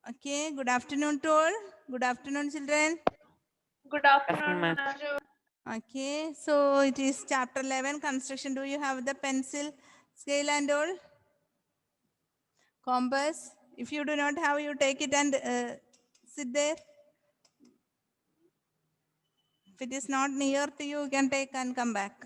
Okay, good afternoon to all. Good afternoon, children. Good afternoon, Afternoon, ma'am. Okay, so it is chapter 11, construction. Do you have the pencil, scale and all? Compass? If you do not have, you take it and sit there. If it is not near to you, you can take and come back.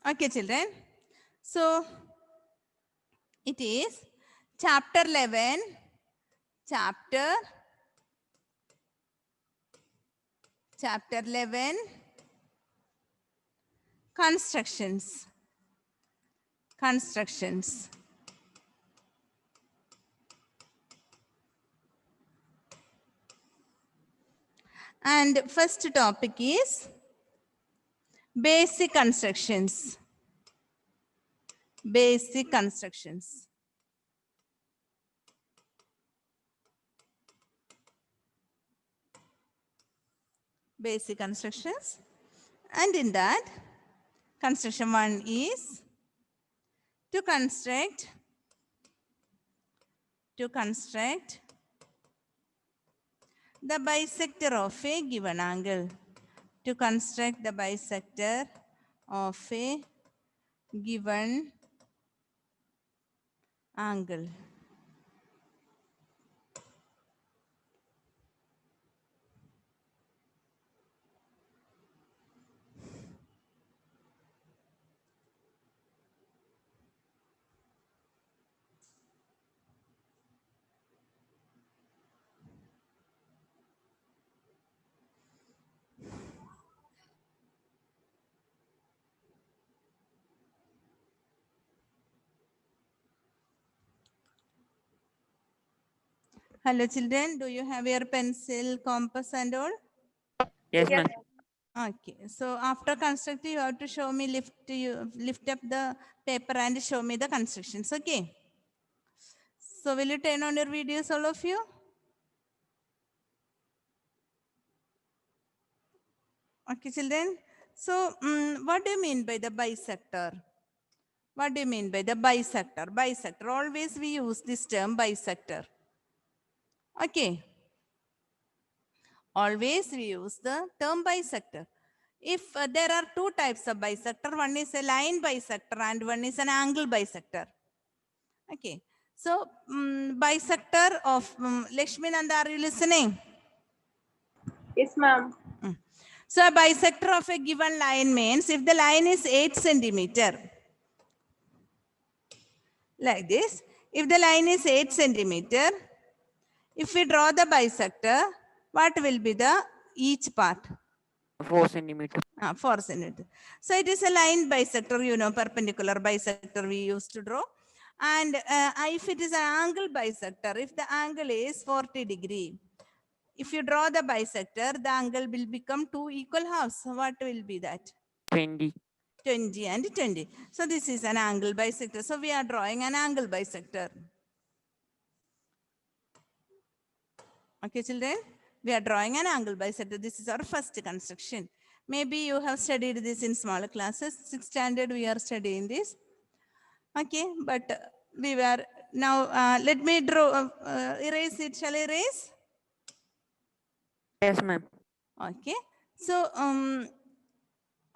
Okay, children. So it is chapter 11, chapter 11, constructions. And first topic is basic constructions. Basic constructions. Basic constructions. And in that, construction 1 is to construct the bisector of a given angle. To construct the bisector of a given angle. Hello children, do you have your pencil, compass and all? Yes, Yes, ma'am. Okay, so after constructing, you have to show me, lift up the paper and show me the constructions. Okay. So will you turn on your videos, all of you? Okay, children. So what do you mean by the bisector? What do you mean by the bisector? Bisector. Always we use this term bisector. Okay. Always we use the term bisector. If there are two types of bisector, one is a line bisector and one is an angle bisector. Okay. So bisector of Lakshminanda, are you listening? yes, ma'am. So a bisector of a given line means if the line is 8 centimeter, like this, if the line is 8 centimeter, if we draw the bisector, what will be the each part? 4 centimeter. 4 centimeter. So it is a line bisector, you know, perpendicular bisector we used to draw. And if it is an angle bisector, if the angle is 40 degree, if you draw the bisector, the angle will become two equal halves. What will be that? 20. 20 and 20. So this is an angle bisector. So we are drawing an angle bisector. Okay, children, we are drawing an angle bisector. This is our first construction. Maybe you have studied this in smaller classes. 6th standard, we are studying this. Okay, but we were now, let me draw, erase it. Shall I erase? Yes, ma'am. Okay, so,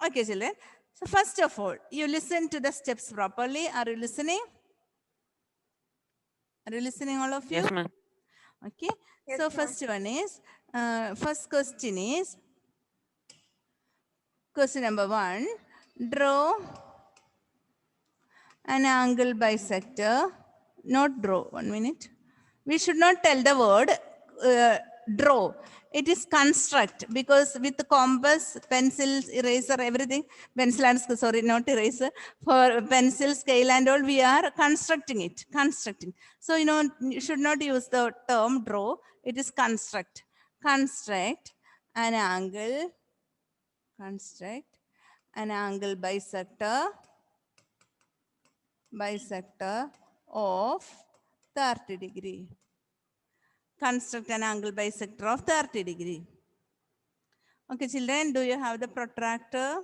okay, children. So first of all, you listen to the steps properly. Are you listening? Are you listening, all of you? Yes, ma'am. Okay, Yes, so ma'am. first one is, first question is, question number 1, draw an angle bisector, not draw, 1 minute. We should not tell the word draw. It is construct, because with the compass, pencils, eraser, everything, pencil and, sorry, not eraser, for pencil, scale and all, we are constructing it, constructing. So, you know, you should not use the term draw, it is construct. construct an angle bisector of 30 degree. Construct an angle bisector of 30 degree. Okay, children, do you have the protractor?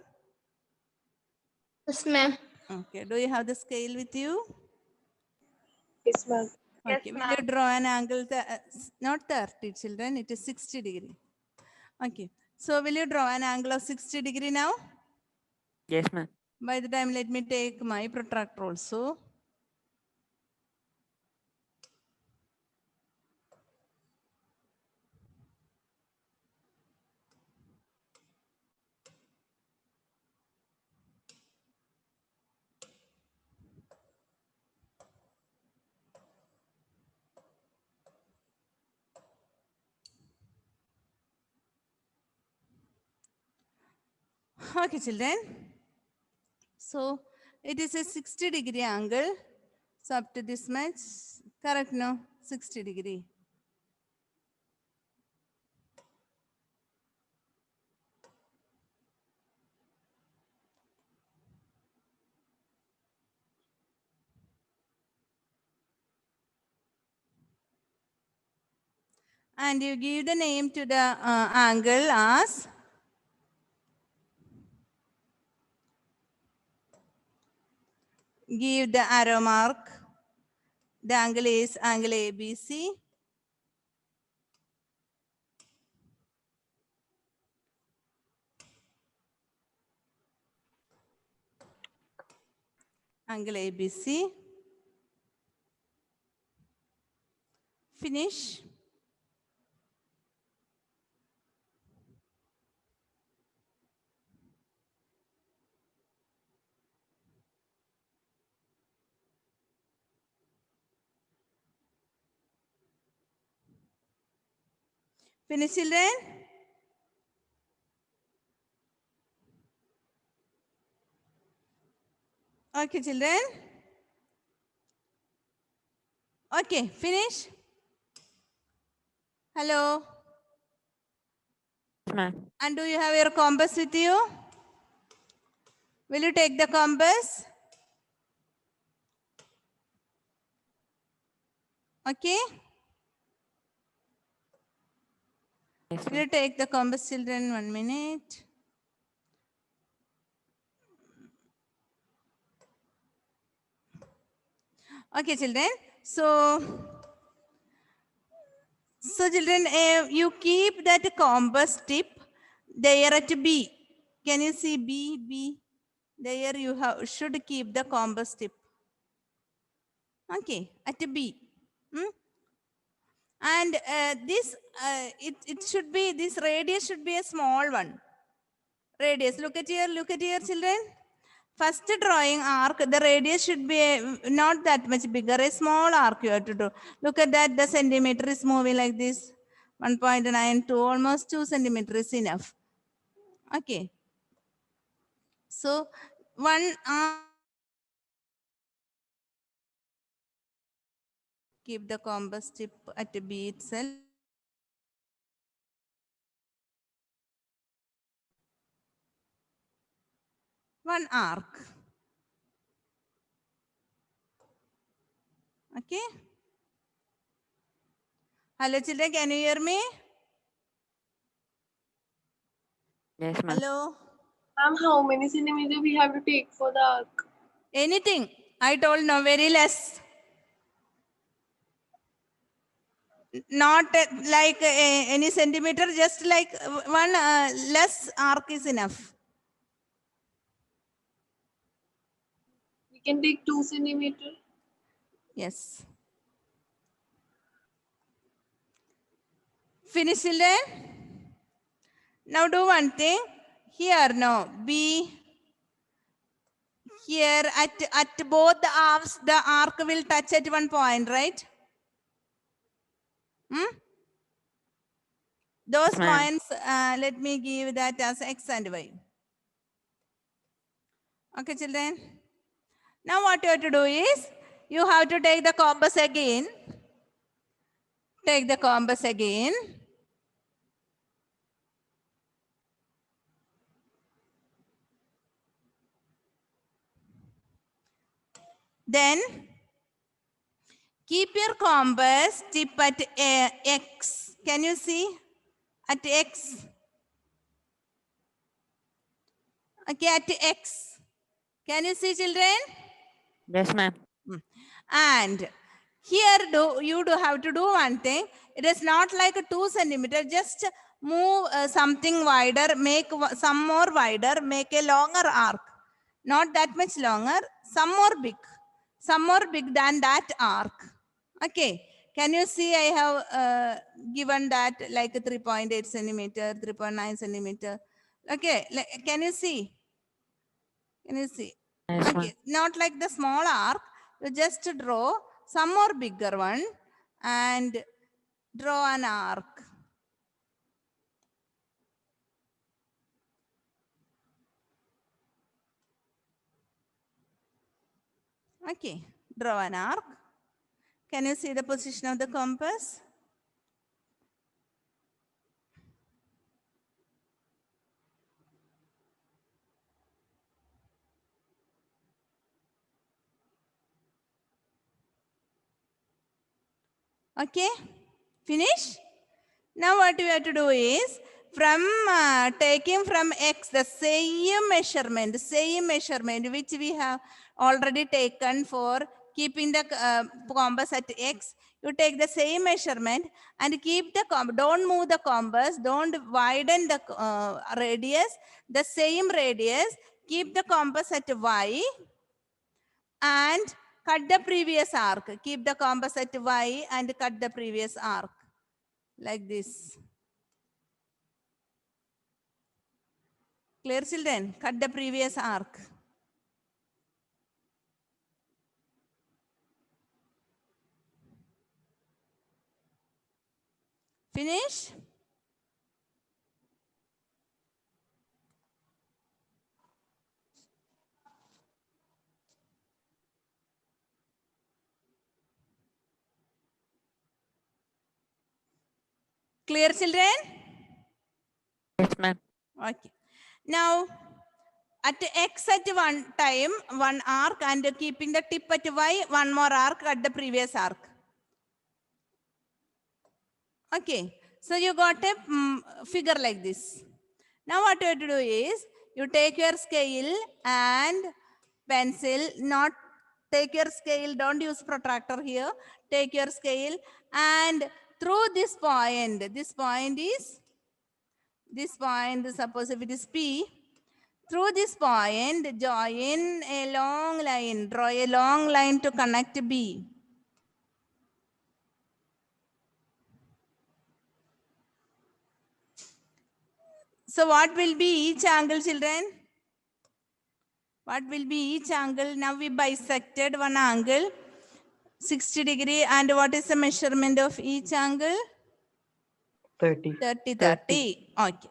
Yes, ma'am. Okay, do you have the scale with you? Yes, ma'am. Okay, will you draw an angle, not 30 children, it is 60 degree. Okay, so will you draw an angle of 60 degree now? Yes, ma'am. By the time, let me take my protractor also. Okay, children. So it is a 60 degree angle. So up to this much, correct, no? 60 degree. And you give the name to the angle as give the arrow mark. The angle is angle ABC. Angle ABC. Finish. Finish, children. Okay, children. Okay, finish. Hello. Yes, ma'am. And do you have your compass with you? Will you take the compass? Okay. Yes, Will ma'am. you take the compass, children? 1 minute. Okay, children. So children, you keep that compass tip there at B. Can you see B? B. There you should keep the compass tip. Okay, at B. Hmm? And it should be, this radius should be a small one. Radius, look at here, children. First drawing arc, the radius should be not that much bigger, a small arc you have to do. Look at that, the centimeter is moving like this. 1.9 to almost 2 centimeters is enough. Okay. So one arc, keep the compass tip at B itself. One arc. Okay. Hello children, can you hear me? Yes, ma'am. Hello. Ma'am, how many centimeters we have to take for the arc? Anything. I told no, very less. Not like any centimeter, just like one less arc is enough. We can take 2 centimeters. Yes. Finish, children? Now do one thing. Here, no. B. Here at both the arms, the arc will touch at one point, right? Hmm? Those Yes, ma'am. points, let me give that as X and Y. Okay, children? Now what you have to do is, you have to take the compass again. Take the compass again. Then keep your compass tip at X. Can you see? At X. Okay, at X. Can you see, children? Yes, ma'am. And here you do have to do one thing. It is not like a 2 centimeter. Just move something wider, make some more wider, make a longer arc. Not that much longer, some more big than that arc. Okay. Can you see I have given that like 3.8 centimeter, 3.9 centimeter. Okay. Can you see? Can you see? Yes, ma'am. Okay. Not like the small arc. You just draw some more bigger one and draw an arc. Okay. Draw an arc. Can you see the position of the compass? Okay, finish. Now what we have to do is from taking from X the same measurement which we have already taken for keeping the compass at X. You take the same measurement and keep the compass. Don't move the compass. Don't widen the radius. The same radius. Keep the compass at Y and cut the previous arc. Keep the compass at Y and cut the previous arc. Like this. Clear, children? Cut the previous arc. Finish? Clear, children? Yes, ma'am. Okay. Now, at X at one time, one arc and keeping the tip at Y, one more arc at the previous arc. Okay. So you got a figure like this. Now what you have to do is, you take your scale and pencil, not take your scale, don't use protractor here. Take your scale and through this point is, this point, suppose if it is P, through this point, join a long line, draw a long line to connect B. So what will be each angle, children? What will be each angle? Now we bisected one angle, 60 degree. And what is the measurement of each angle? 30. 30, 30. Okay,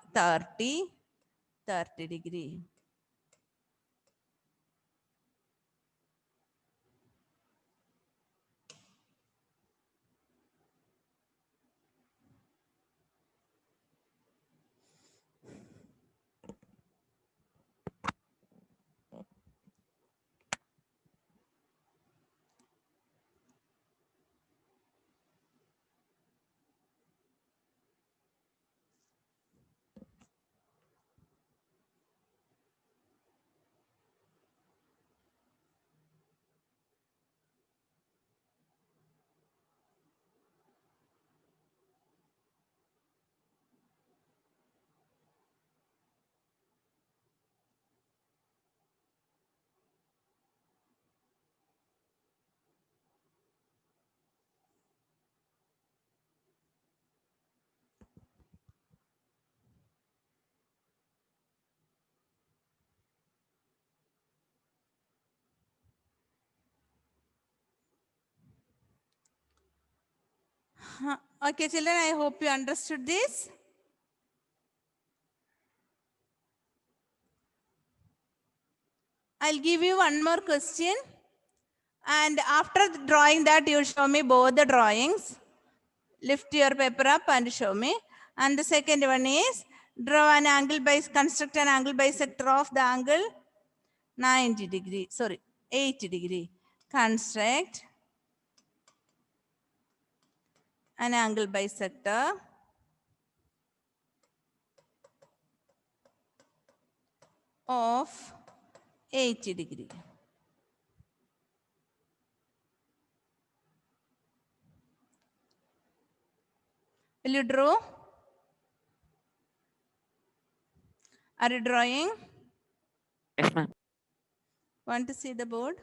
30 degree. Okay, children, I hope you understood this. I'll give you one more question. And after drawing that, you show me both the drawings. Lift your paper up and show me. And the second one is, draw an angle construct an angle bisector of the angle 90 degree, sorry, 80 degree. construct an angle bisector of 80 degree. Will you draw? Are you drawing? Yes, ma'am. Want to see the board?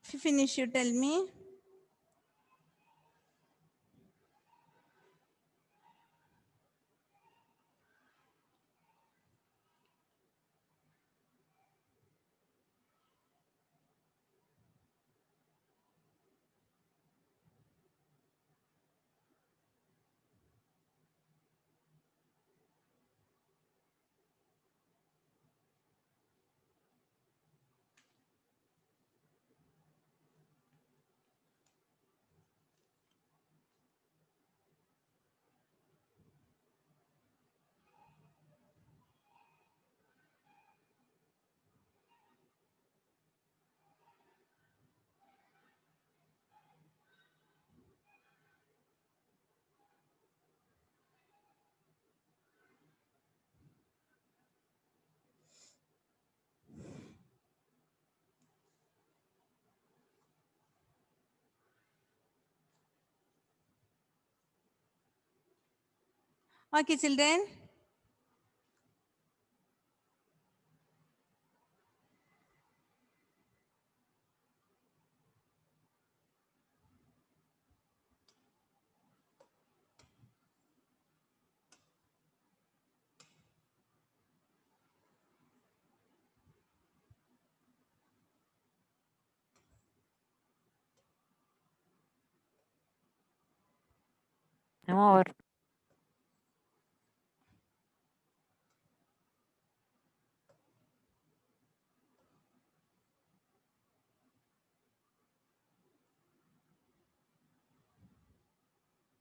If you finish, you tell me. Okay, children. I'm over.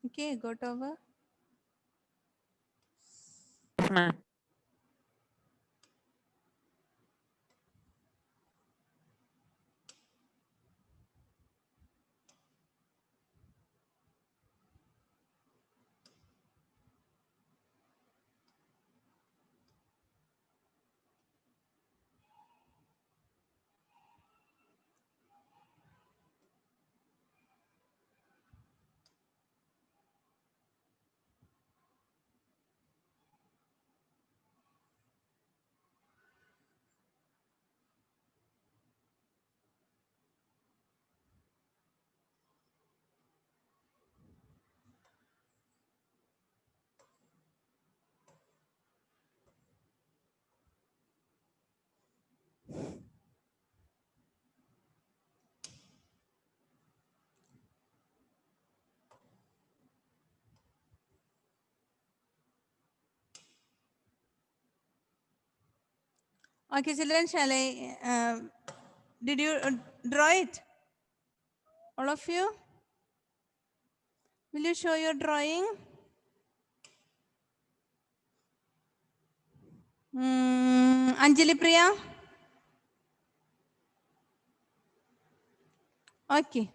Okay, got over. Yes, ma'am. Okay, children, shall I, did you draw it? All of you? Will you show your drawing? Anjali Priya? Okay.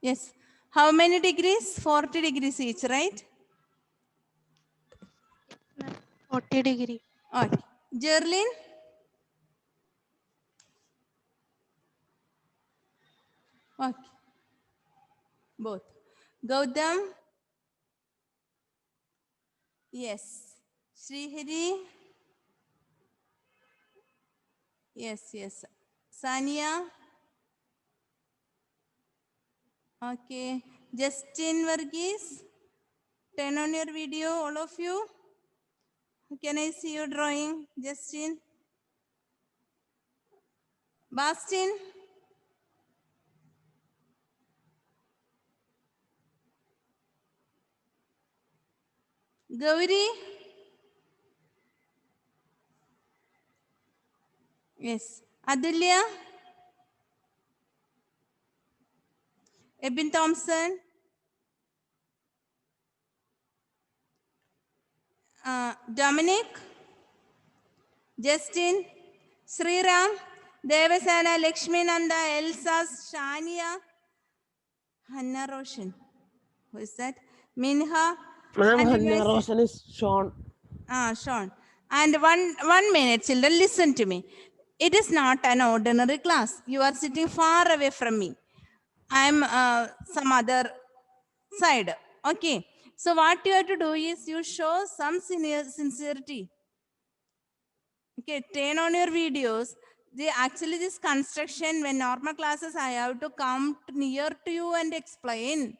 Yes. How many degrees? 40 degrees each, right? 40 degree. Okay. Jerlin? Okay. Both. Gautam? Yes. Srihari? Yes, yes. Sania? Okay. Justin Varghese? Turn on your video, all of you. Can I see your drawing, Justin? Bastin? Gauri? Yes. Adulya? Ebin Thompson? Dominic? Justin? Sriram? Devasana, Lakshmi Nanda, Elsa, Shania, Hannah Roshan. Who is that? Minha? Ma'am, And Hanya guys, Roshan is Sean. Sean. And one minute, children, listen to me. It is not an ordinary class. You are sitting far away from me. I'm some other side. Okay. So what you have to do is you show some sincerity. Okay, turn on your videos. Actually this construction, when normal classes, I have to come near to you and explain.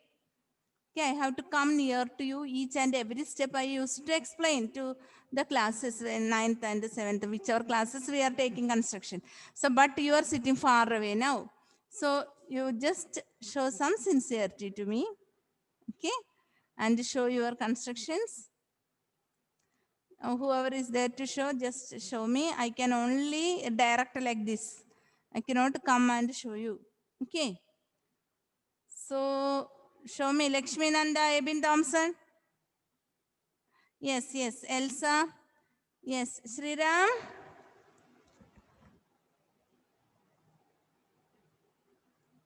Okay, I have to come near to you each and every step I used to explain to the classes in 9th and 7th, whichever classes we are taking construction. So, but you are sitting far away now. So you just show some sincerity to me. Okay, and show your constructions. Whoever is there to show, just show me. I can only direct like this. I cannot come and show you. Okay. So show me Lakshmi Nanda, Ebin Thompson. Yes, yes. Elsa. Yes. Sriram.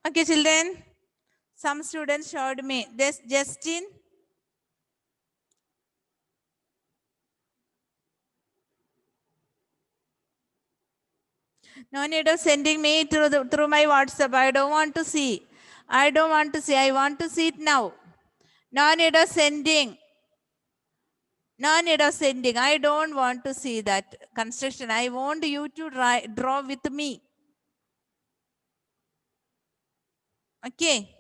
Okay, children. Some students showed me. This Justin. No need of sending me through my WhatsApp. I don't want to see. I don't want to see. I want to see it now. No need of sending. No need of sending. I don't want to see that construction. I want you to draw with me. Okay.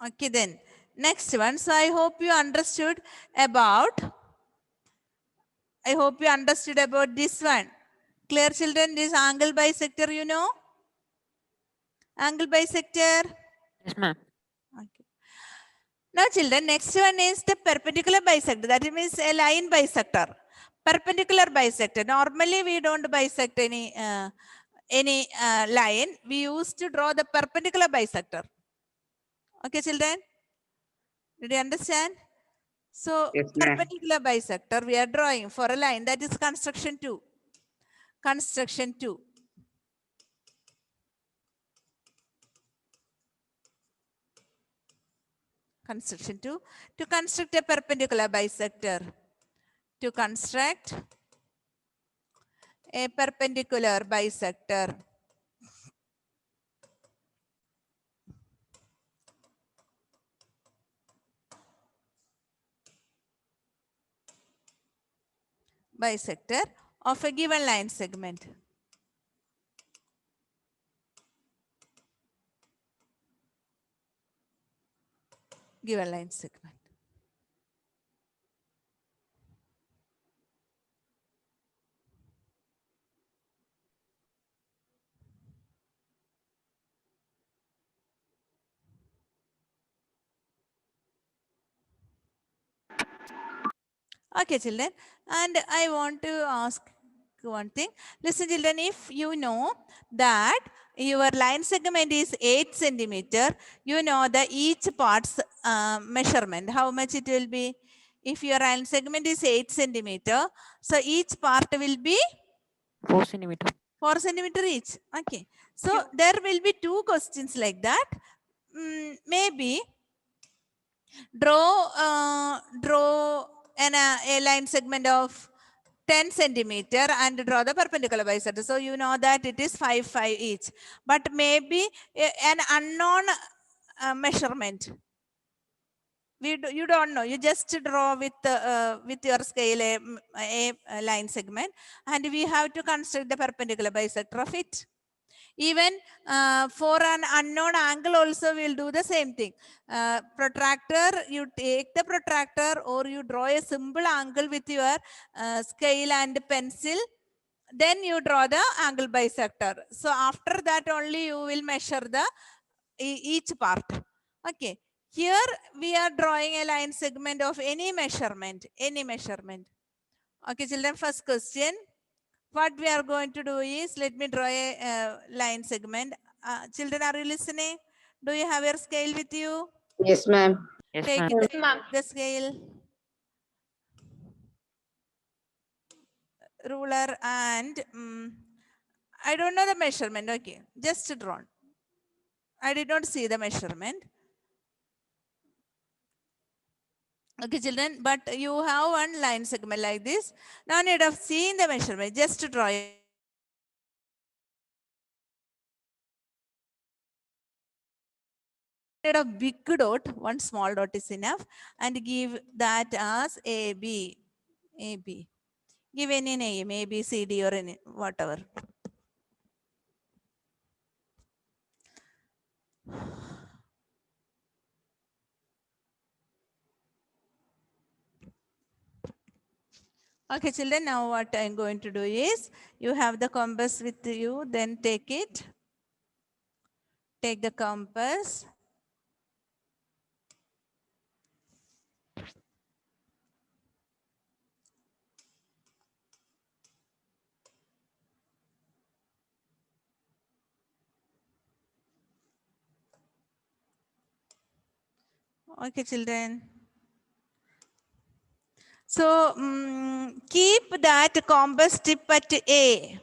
Okay then. Next one. So I hope you understood about. I hope you understood about this one. Clear, children? This angle bisector, you know? Angle bisector. Yes, ma'am. Okay. Now, children, next one is the perpendicular bisector. That means a line bisector. Perpendicular bisector. Normally, we don't bisect any line. We used to draw the perpendicular bisector. Okay, children? Did you understand? So, Yes, ma'am. perpendicular bisector we are drawing for a line. That is construction 2. Construction 2. Construction 2. To construct a perpendicular bisector. To construct a perpendicular bisector. Bisector of a given line segment. Given line segment. Okay, children. And I want to ask one thing. Listen, children, if you know that your line segment is 8 centimeter, you know the each part's measurement, how much it will be. If your line segment is 8 centimeter, so each part will be 4 centimeter. 4 centimeter each. Okay. So there will be two questions like that. Maybe draw a line segment of 10 centimeter and draw the perpendicular bisector. So you know that it is 5, 5 each. But maybe an unknown measurement. You don't know. You just draw with your scale a line segment, and we have to construct the perpendicular bisector of it. Even for an unknown angle also we'll do the same thing. Protractor, you take the protractor or you draw a simple angle with your scale and pencil. Then you draw the angle bisector. So after that only you will measure the each part. Okay. Here we are drawing a line segment of any measurement. Okay, children, first question. What we are going to do is, let me draw a line segment. Children, are you listening? Do you have your scale with you? Yes, ma'am. Yes, Take ma'am. Ma'am. the scale, ruler, and I don't know the measurement. Okay, just drawn. I did not see the measurement. Okay, children, but you have one line segment like this. No need of seeing the measurement, just draw it. Instead of big dot, one small dot is enough, and give that as AB. AB. Give any name, A, B, C, D, or any whatever. Okay, children, now what I'm going to do is, you have the compass with you, then take it. Take the compass. Okay, children. So keep that compass tip at A.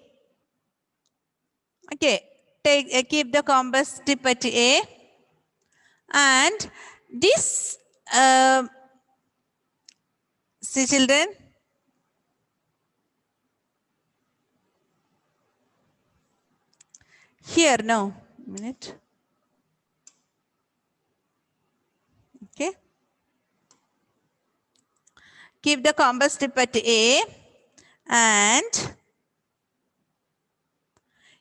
Okay, keep the compass tip at A, and this see, children, here now, minute. Okay, keep the compass tip at A, and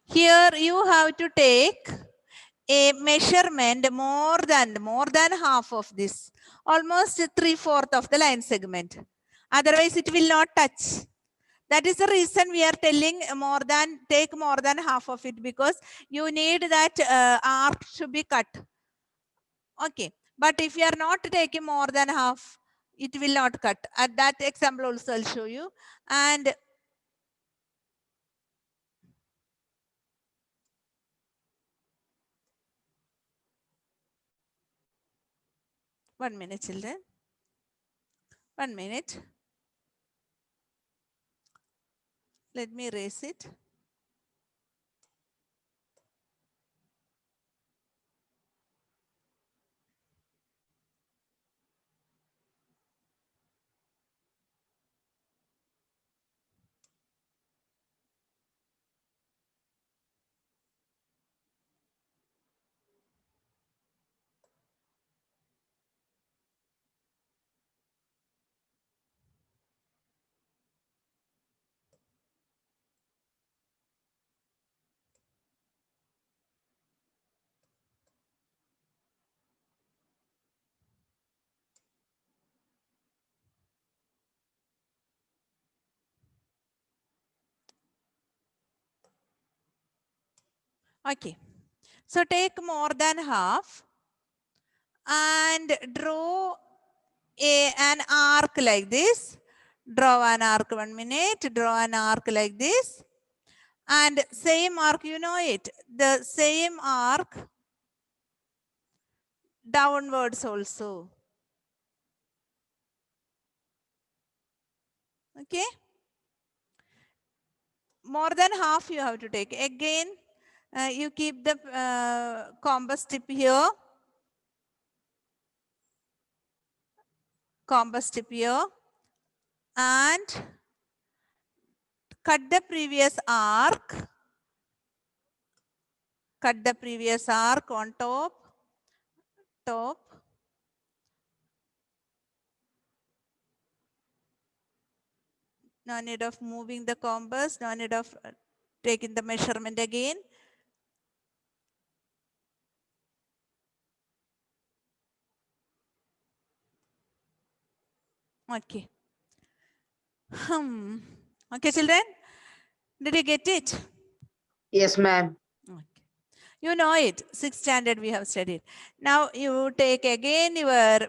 here you have to take a measurement more than half of this, almost 3/4 of the line segment. Otherwise, it will not touch. That is the reason we are telling take more than half of it, because you need that arc to be cut. Okay, but if you are not taking more than half, it will not cut. At that example also I'll show you. And one minute, children. 1 minute. Let me erase it. Okay, so take more than half and draw an arc like this. Draw an arc, 1 minute. Draw an arc like this. And same arc, you know it. The same arc downwards also. Okay. More than half you have to take. Again, you keep the compass tip here. Compass tip here. And cut the previous arc. Cut the previous arc on top. Top. No need of moving the compass. No need of taking the measurement again. Okay. Okay, children. Did you get it? Yes, ma'am. Okay. You know it. 6th standard we have studied. Now you take again your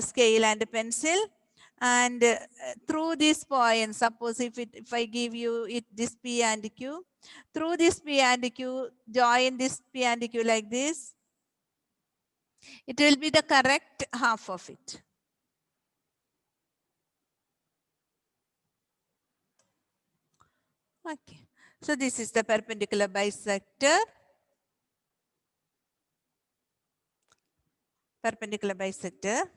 scale and pencil, and through this point, suppose if I give you this P and Q, through this P and Q, join this P and Q like this. It will be the correct half of it. Okay. So this is the perpendicular bisector. Perpendicular bisector.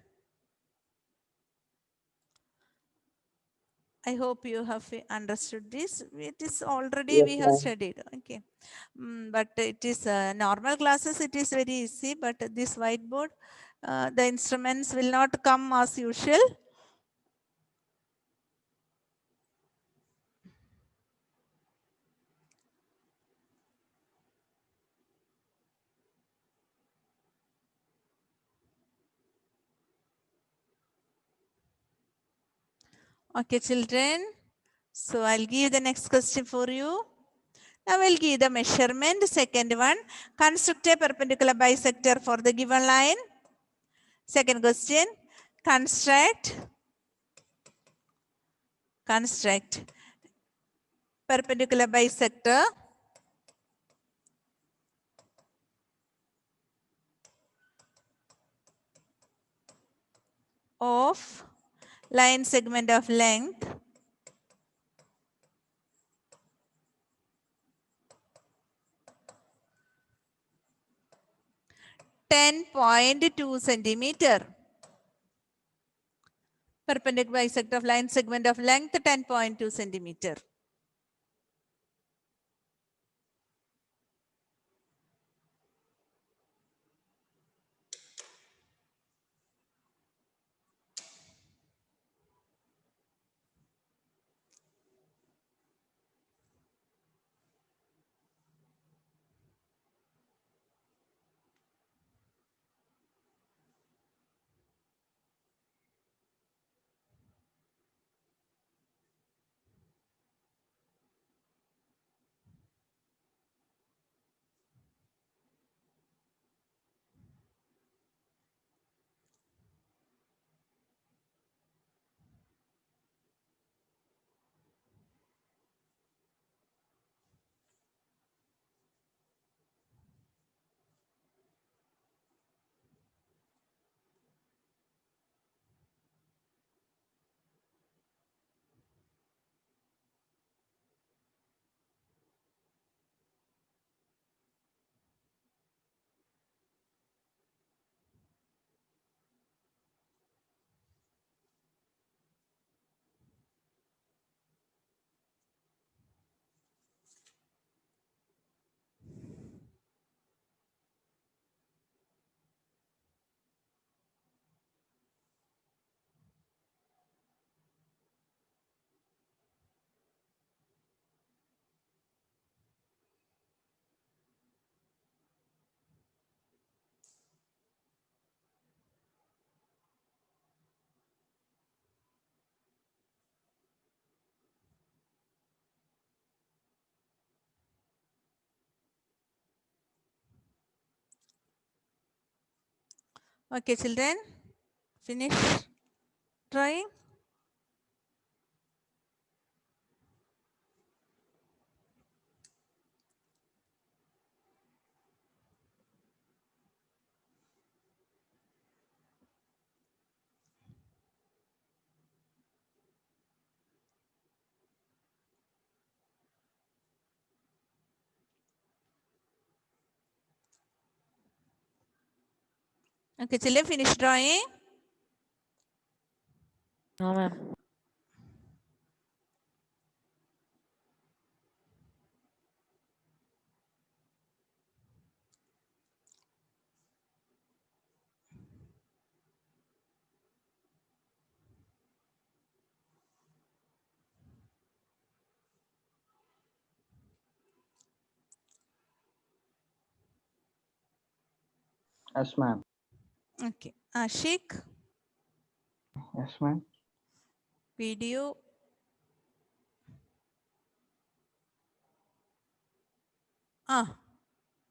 I hope you have understood this. It is already Yes, we have ma'am. studied. Okay. But it is normal classes. It is very easy. But this whiteboard, the instruments will not come as usual. Okay, children. So I'll give the next question for you. Now we'll give the measurement. Second one, construct a perpendicular bisector for the given line. Second question, construct perpendicular bisector of line segment of length 10.2 centimeter. Perpendicular bisector of line segment of length 10.2 centimeter. Okay, children, finish drawing. Okay, children, finish drawing. No, ma'am. Yes, ma'am. Okay, Ashik, Yes, ma'am. video.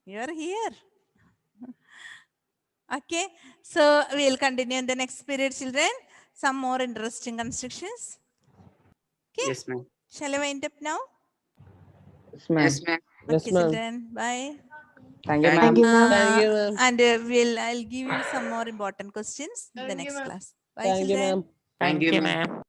You are here. Okay, so we'll continue in the next period, children. Some more interesting constructions. Okay, Yes, ma'am. shall I wind up now? Yes, ma'am. Yes, ma'am. Okay, children, bye. Thank you, Thank ma'am. Thank you, ma'am. Thank you, ma'am. And I'll give you some more important questions in the Thank you, next ma'am. class. Bye, Thank you, children. ma'am. Thank you, ma'am. ma'am.